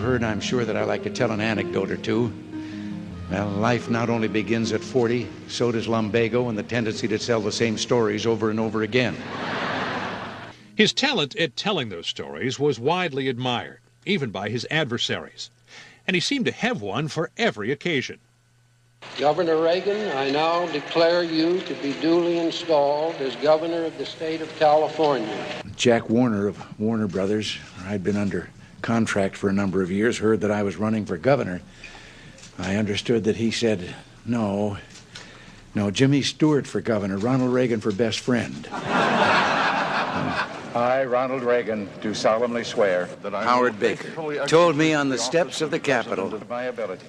heard, I'm sure, that I like to tell an anecdote or two. Well, life not only begins at 40, so does lumbago and the tendency to tell the same stories over and over again. His talent at telling those stories was widely admired, even by his adversaries. And he seemed to have one for every occasion. Governor Reagan, I now declare you to be duly installed as governor of the state of California. Jack Warner of Warner Brothers, I'd been under contract for a number of years, heard that I was running for governor. I understood that he said, no, Jimmy Stewart for governor, Ronald Reagan for best friend. I, Ronald Reagan, do solemnly swear that I Howard Baker told me on the steps of the Capitol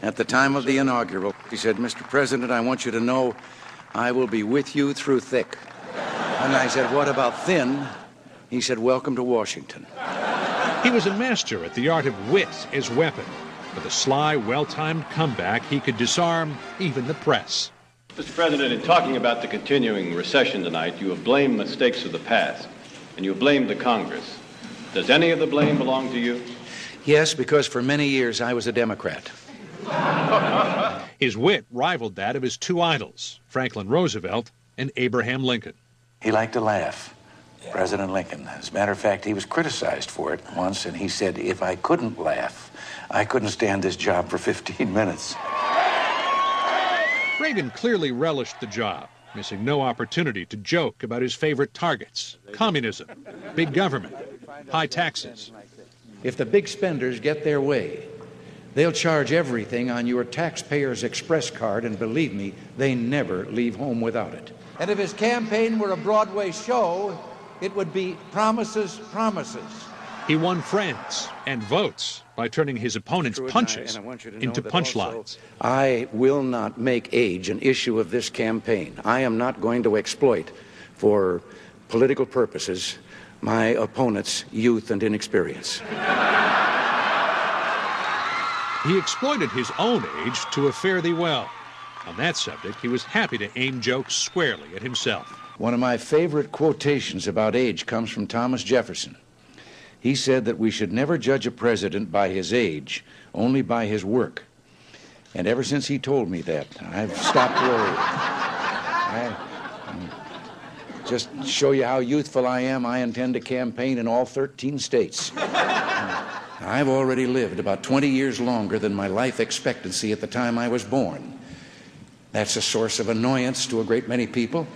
at the time of the inaugural, he said, Mr. President, I want you to know I will be with you through thick. And I said, what about thin? He said, welcome to Washington. He was a master at the art of wit as weapon. With a sly, well-timed comeback, he could disarm even the press. Mr. President, in talking about the continuing recession tonight, you have blamed mistakes of the past, and you have blamed the Congress. Does any of the blame belong to you? Yes, because for many years I was a Democrat. His wit rivaled that of his two idols, Franklin Roosevelt and Abraham Lincoln. He liked to laugh, President Lincoln. As a matter of fact, he was criticized for it once, and he said, if I couldn't laugh, I couldn't stand this job for 15 minutes. Reagan clearly relished the job, missing no opportunity to joke about his favorite targets: communism, big government, high taxes. If the big spenders get their way, they'll charge everything on your taxpayer's express card, and believe me, they never leave home without it. And if his campaign were a Broadway show, it would be promises, promises. He won friends and votes by turning his opponent's punches into punchlines. I will not make age an issue of this campaign. I am not going to exploit, for political purposes, my opponent's youth and inexperience. He exploited his own age to a fare thee well. On that subject, he was happy to aim jokes squarely at himself. One of my favorite quotations about age comes from Thomas Jefferson. He said that we should never judge a president by his age, only by his work. And ever since he told me that, I've stopped worrying. Just to show you how youthful I am, I intend to campaign in all 13 states. I've already lived about 20 years longer than my life expectancy at the time I was born. That's a source of annoyance to a great many people.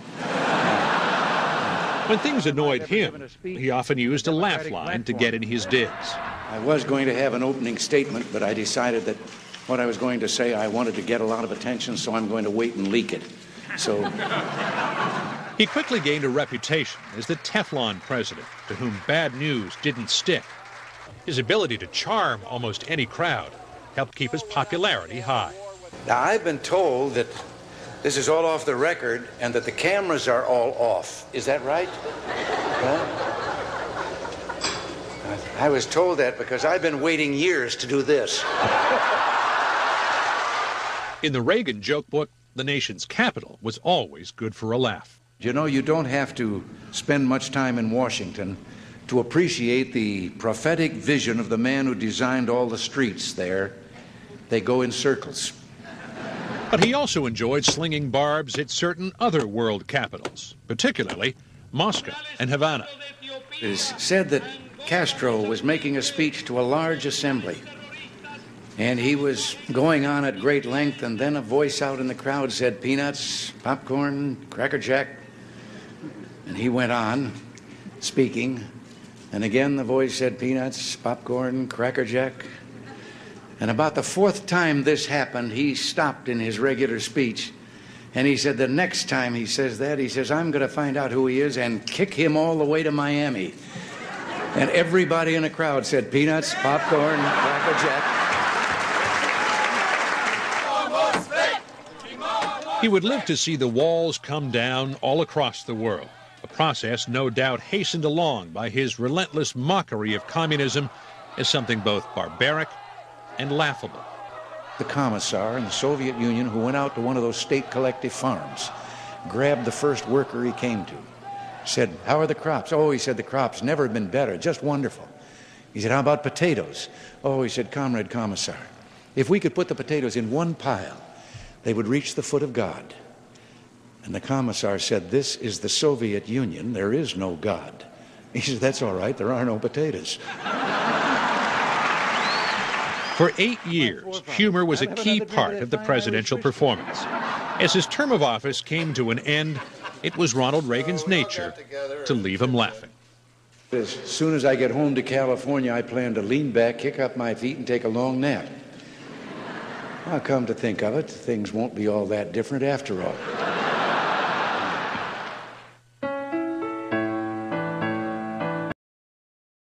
When things annoyed him, he often used a laugh line to get in his digs. I was going to have an opening statement, but I decided that what I was going to say, I wanted to get a lot of attention, so I'm going to wait and leak it. So he quickly gained a reputation as the Teflon president, to whom bad news didn't stick. His ability to charm almost any crowd helped keep his popularity high. Now, I've been told that this is all off the record and that the cameras are all off. Is that right? Huh? I was told that because I've been waiting years to do this. In the Reagan joke book, the nation's capital was always good for a laugh. You know, you don't have to spend much time in Washington to appreciate the prophetic vision of the man who designed all the streets there. They go in circles. But he also enjoyed slinging barbs at certain other world capitals, particularly Moscow and Havana. It is said that Castro was making a speech to a large assembly, and he was going on at great length, and then a voice out in the crowd said, peanuts, popcorn, Cracker Jack. And he went on speaking, and again the voice said, peanuts, popcorn, Cracker Jack. And about the fourth time this happened, he stopped in his regular speech, and he said the next time he says that, he says, I'm going to find out who he is and kick him all the way to Miami. And everybody in the crowd said, peanuts, popcorn, Cracker Jack. He would live to see the walls come down all across the world, a process no doubt hastened along by his relentless mockery of communism as something both barbaric and laughable. The commissar in the Soviet Union who went out to one of those state collective farms, grabbed the first worker he came to, said, how are the crops? Oh, he said, the crops never been better, just wonderful. He said, how about potatoes? Oh, he said, Comrade Commissar, if we could put the potatoes in one pile, they would reach the foot of God. And the Commissar said, this is the Soviet Union. There is no God. He said, that's all right. There are no potatoes. For 8 years, humor was a key part of the presidential performance. As his term of office came to an end, it was Ronald Reagan's nature to leave him laughing. As soon as I get home to California, I plan to lean back, kick up my feet, and take a long nap. I'll come to think of it, things won't be all that different after all.